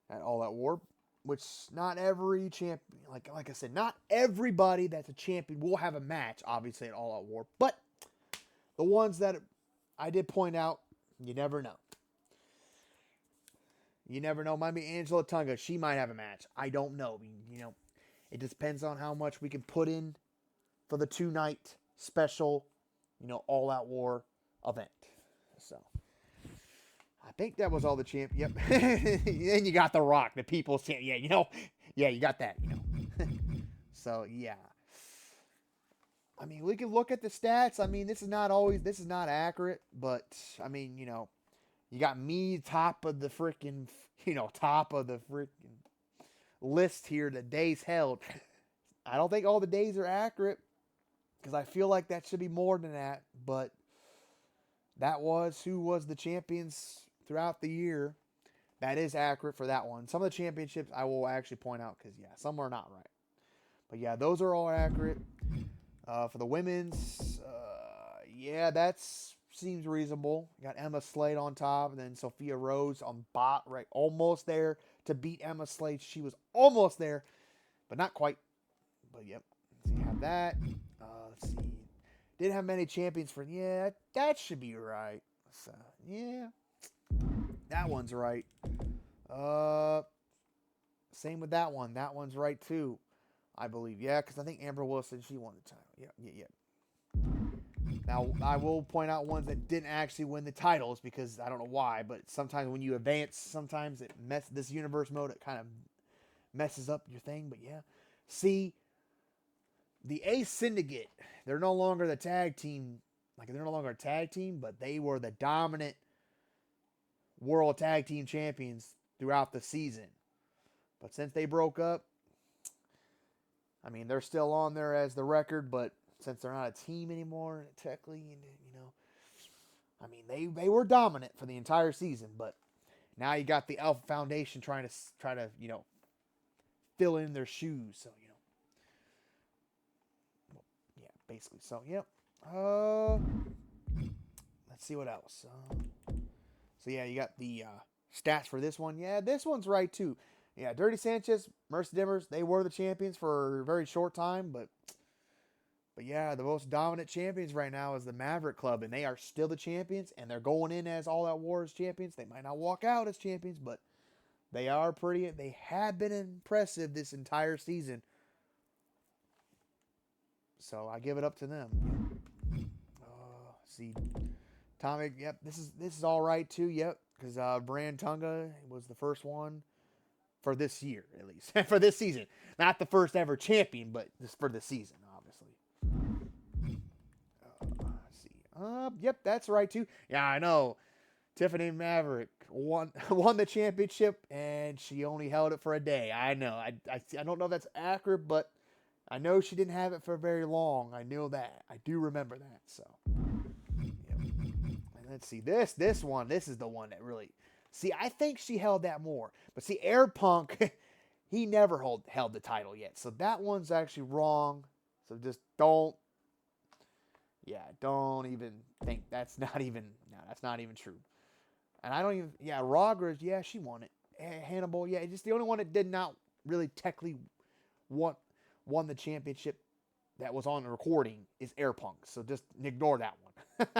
at All Out War, which not every champion, like I said, not everybody that's a champion will have a match, obviously, at All Out War. But the ones that I did point out, you never know. You never know. Might be Angela Tunga. She might have a match. I don't know. It just depends on how much we can put in for the 2-night special, All Out War event. So I think that was all the champ. Yep. Then you got The Rock, the people's champ. Yeah, yeah, you got that. So yeah. I mean, we can look at the stats. I mean, this is not accurate, but I mean, you got me top of the freaking list here, the days held. I don't think all the days are accurate because I feel like that should be more than that, but that was who was the champions throughout the year. That is accurate for that one. Some of the championships I will actually point out because, yeah, some are not right. But, yeah, those are all accurate. For the women's, yeah, that seems reasonable. You got Emma Slade on top, and then Sophia Rose on bot, right, almost there to beat Emma Slade. She was almost there, but not quite. But, yep, so you have that. Let's see. Didn't have many champions for, yeah, that should be right. So, yeah, that one's right. Same with that one. That one's right, too, I believe. Yeah, because I think Amber Wilson, she won the title. Yeah. Now, I will point out ones that didn't actually win the titles because I don't know why, but sometimes when you advance, sometimes this universe mode, it kind of messes up your thing. But yeah, see, the Ace Syndicate, they're no longer the tag team. They're no longer a tag team, but they were the dominant World Tag Team Champions throughout the season. But since they broke up, I mean, they're still on there as the record, but since they're not a team anymore, technically, I mean, they were dominant for the entire season, but now you got the Alpha Foundation trying to fill in their shoes. So, yeah, basically. So, yep. Let's see what else. So, yeah, you got the stats for this one. Yeah, this one's right, too. Yeah, Dirty Sanchez, Mercy Dimmers, they were the champions for a very short time, but yeah, the most dominant champions right now is the Maverick Club, and they are still the champions, and they're going in as All Out War as champions. They might not walk out as champions, but they have been impressive this entire season. So I give it up to them. See, Tommy, yep, this is all right too, yep, because Brand Tunga was the first one for this year, at least. For this season. Not the first ever champion, but just for the season, obviously. Let's see. Yep, that's right too. Yeah, I know. Tiffany Maverick won the championship, and she only held it for a day. I know. I don't know if that's accurate, but I know she didn't have it for very long. I knew that. I do remember that. So, yep. And let's see this one. This is the one that really. See, I think she held that more, but see, Air Punk, he never held the title yet. So that one's actually wrong. So just don't. Yeah, don't even think that's not even. No, that's not even true. And I don't even, yeah, Rogers, yeah, she won it. Hannibal, yeah, just the only one that did not really technically won the championship that was on the recording is Air Punk. So just ignore that one.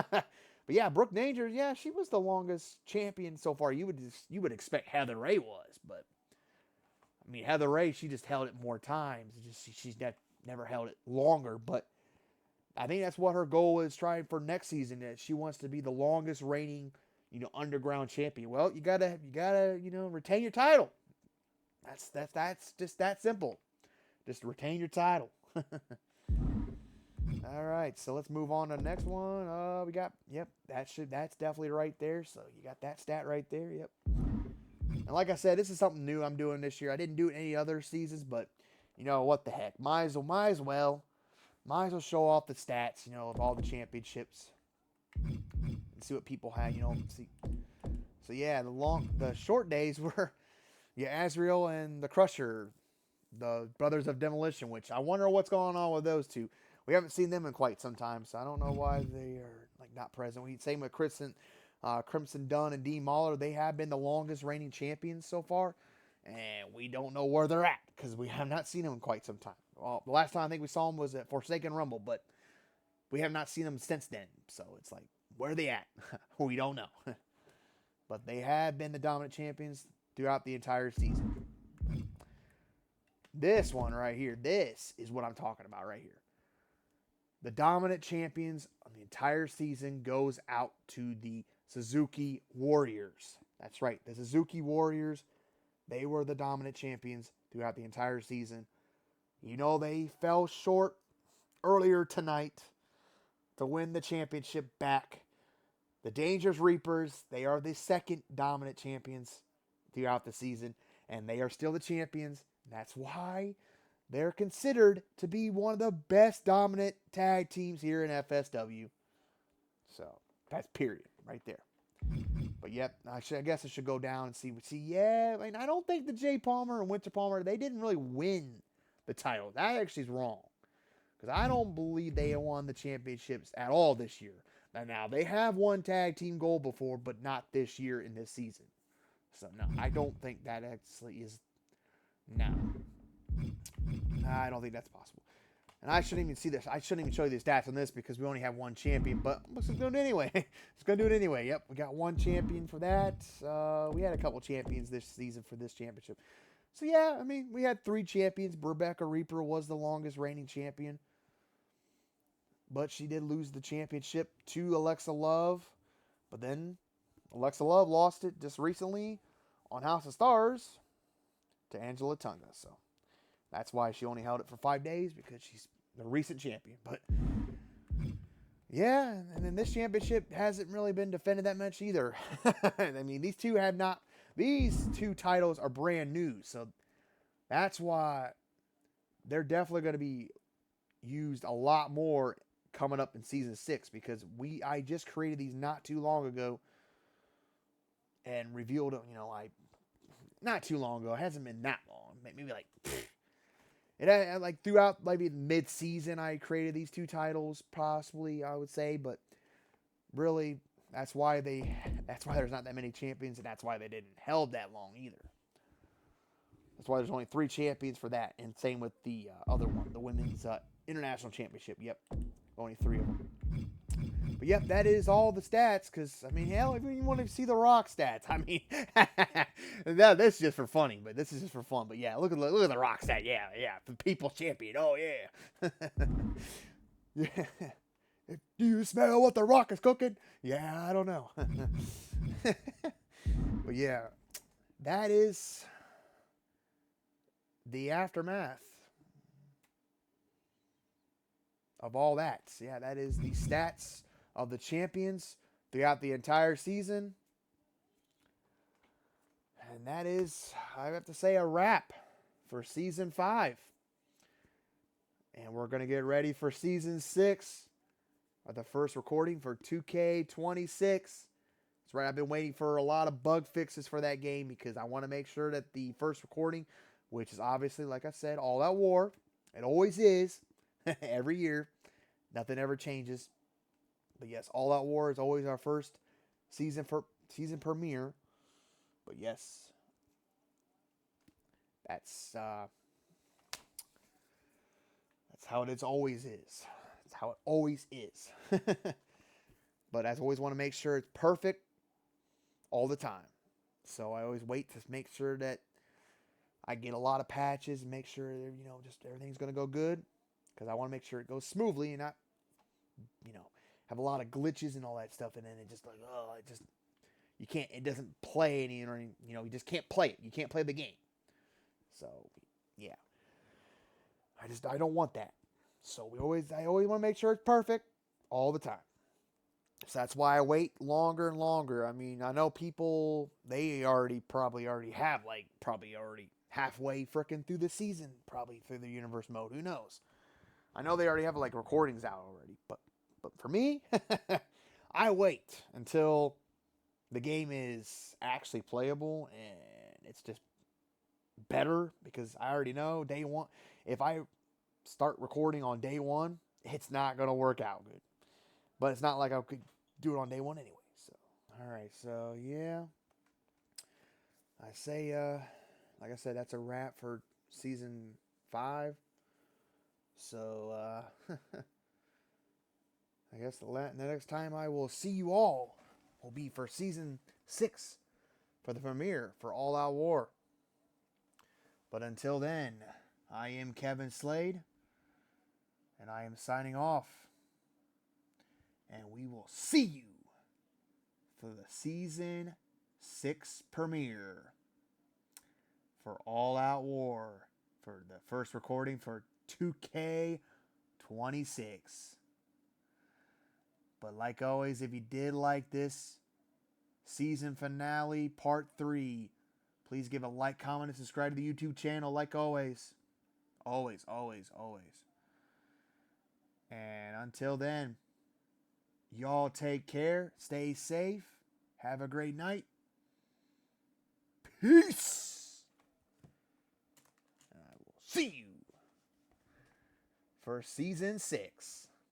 But yeah, Brooke Danger, yeah, she was the longest champion so far. You would expect Heather Ray was, but I mean Heather Ray, she just held it more times. She's never held it longer, but I think that's what her goal is trying for next season. That she wants to be the longest reigning underground champion. Well, you gotta, retain your title. That's just that simple. Just retain your title. All right, so let's move on to the next one. We got, yep, that's definitely right there. So you got that stat right there. Yep. And like I said, this is something new I'm doing this year. I didn't do it any other seasons, but what the heck? Might as well show off the stats, of all the championships. And see what people had, see. So yeah, the short days were Azrael and the Crusher, the Brothers of Demolition, which I wonder what's going on with those two. We haven't seen them in quite some time, so I don't know why they are not present. Same with Crimson Dunn and Dean Mahler. They have been the longest reigning champions so far, and we don't know where they're at because we have not seen them in quite some time. Well, the last time I think we saw them was at Forsaken Rumble, but we have not seen them since then. So it's like, where are they at? We don't know. But they have been the dominant champions throughout the entire season. This one right here, this is what I'm talking about right here. The dominant champions of the entire season goes out to the Suzuki Warriors. That's right, the Suzuki Warriors. They were the dominant champions throughout the entire season. They fell short earlier tonight to win the championship back. The Dangerous Reapers, they are the second dominant champions throughout the season, and they are still the champions. That's why they're considered to be one of the best dominant tag teams here in FSW. So, that's period right there. But yep, I guess I should go down and see. Yeah, I don't think the Jay Palmer and Winter Palmer, they didn't really win the title. That actually is wrong. Because I don't believe they won the championships at all this year. Now, they have won tag team gold before, but not this year in this season. So, no, I don't think that actually is... No. I don't think that's possible. And I shouldn't even see this. I shouldn't even show you the stats on this because we only have one champion. But let's do it anyway. Let's go do it anyway. Yep, we got one champion for that. We had a couple champions this season for this championship. So, yeah, we had 3 champions. Rebecca Reaper was the longest reigning champion. But she did lose the championship to Alexa Love. But then Alexa Love lost it just recently on House of Stars to Angela Tunga. So that's why she only held it for 5 days, because she's the recent champion. But yeah, and then this championship hasn't really been defended that much either. These two titles are brand new. So that's why they're definitely going to be used a lot more coming up in season 6, because I just created these not too long ago and revealed them, not too long ago. It hasn't been that long. Maybe it had, throughout maybe mid-season I created these 2 titles, possibly, I would say, but really that's why there's not that many champions, and that's why they didn't held that long either. That's why there's only 3 champions for that, and same with the other one, the Women's International Championship. Yep, only 3 of them. But yep, that is all the stats, because, hell, if you want to see the Rock stats, this is just for funny, but this is just for fun. But yeah, look at the Rock stat. Yeah, the People's Champion. Oh, yeah. Yeah. Do you smell what the Rock is cooking? Yeah, I don't know. But yeah, that is the aftermath of all that. Yeah, that is the stats of the champions throughout the entire season. And that is, I have to say, a wrap for season 5. And we're going to get ready for season 6. The first recording for 2K26. That's right, I've been waiting for a lot of bug fixes for that game because I want to make sure that the first recording, which is obviously, like I said, All Out War, it always is, every year. Nothing ever changes. But yes, All Out War is always our first season premiere. But yes, that's how it always is. That's how it always is. But I always want to make sure it's perfect all the time. So I always wait to make sure that I get a lot of patches and make sure that, just everything's going to go good. Because I want to make sure it goes smoothly and not, have a lot of glitches and all that stuff. And then it just it doesn't play any, you just can't play it. You can't play the game. So, yeah. I don't want that. So I always want to make sure it's perfect all the time. So that's why I wait longer and longer. I mean, I know people, they probably already have, halfway freaking through the season, probably through the universe mode. Who knows? I know they already have, recordings out already. But for me, I wait until the game is actually playable and it's just better because I already know day one, if I start recording on day one, it's not going to work out good. But it's not like I could do it on day one anyway. So, all right. So, yeah. I say, like I said, that's a wrap for season 5. So, I guess the next time I will see you all will be for season 6 for the premiere for All Out War. But until then, I am Kevin Slade, and I am signing off. And we will see you for the season 6 premiere for All Out War for the first recording for 2K26. But like always, if you did like this season finale part 3, please give a like, comment, and subscribe to the YouTube channel like always. Always, always, always. And until then, y'all take care, stay safe, have a great night. Peace. And I will see you for season 6.